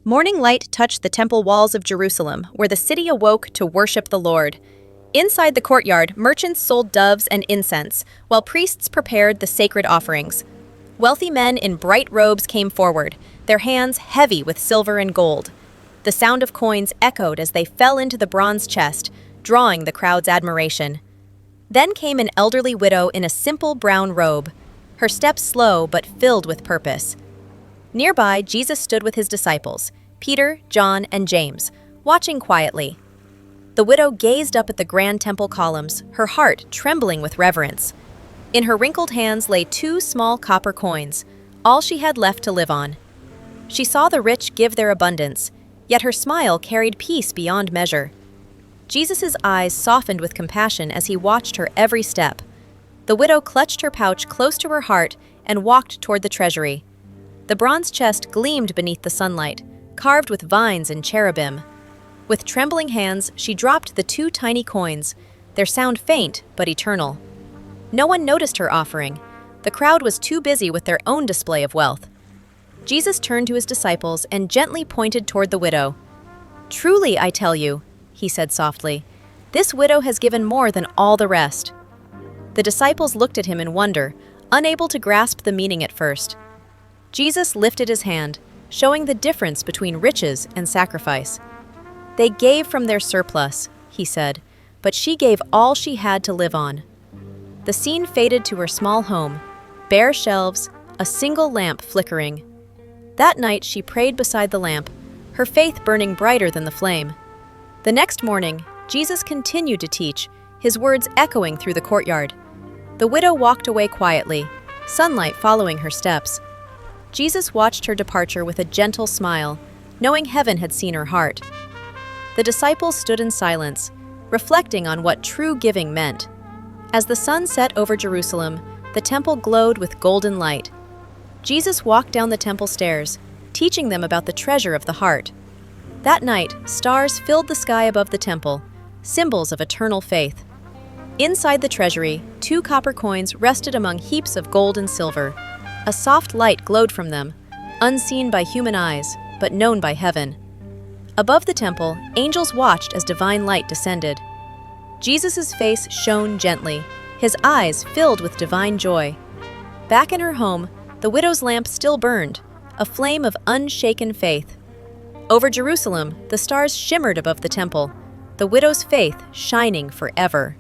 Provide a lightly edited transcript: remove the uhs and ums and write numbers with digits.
Morning light touched the temple walls of Jerusalem, where the city awoke to worship the Lord. Inside the courtyard, merchants sold doves and incense, while priests prepared the sacred offerings. Wealthy men in bright robes came forward, their hands heavy with silver and gold. The sound of coins echoed as they fell into the bronze chest, drawing the crowd's admiration. Then came an elderly widow in a simple brown robe, her steps slow but filled with purpose. Nearby, Jesus stood with his disciples, Peter, John, and James, watching quietly. The widow gazed up at the grand temple columns, her heart trembling with reverence. In her wrinkled hands lay 2 small copper coins, all she had left to live on. She saw the rich give their abundance, yet her smile carried peace beyond measure. Jesus' eyes softened with compassion as he watched her every step. The widow clutched her pouch close to her heart and walked toward the treasury. The bronze chest gleamed beneath the sunlight, carved with vines and cherubim. With trembling hands, she dropped the 2 tiny coins, their sound faint but eternal. No one noticed her offering. The crowd was too busy with their own display of wealth. Jesus turned to his disciples and gently pointed toward the widow. "Truly, I tell you," he said softly, "this widow has given more than all the rest." The disciples looked at him in wonder, unable to grasp the meaning at first. Jesus lifted his hand, showing the difference between riches and sacrifice. "They gave from their surplus," he said, "but she gave all she had to live on." The scene faded to her small home, bare shelves, a single lamp flickering. That night she prayed beside the lamp, her faith burning brighter than the flame. The next morning, Jesus continued to teach, his words echoing through the courtyard. The widow walked away quietly, sunlight following her steps. Jesus watched her departure with a gentle smile, knowing heaven had seen her heart. The disciples stood in silence, reflecting on what true giving meant. As the sun set over Jerusalem, the temple glowed with golden light. Jesus walked down the temple stairs, teaching them about the treasure of the heart. That night, stars filled the sky above the temple, symbols of eternal faith. Inside the treasury, 2 copper coins rested among heaps of gold and silver. A soft light glowed from them, unseen by human eyes, but known by heaven. Above the temple, angels watched as divine light descended. Jesus' face shone gently, his eyes filled with divine joy. Back in her home, the widow's lamp still burned, a flame of unshaken faith. Over Jerusalem, the stars shimmered above the temple, the widow's faith shining forever.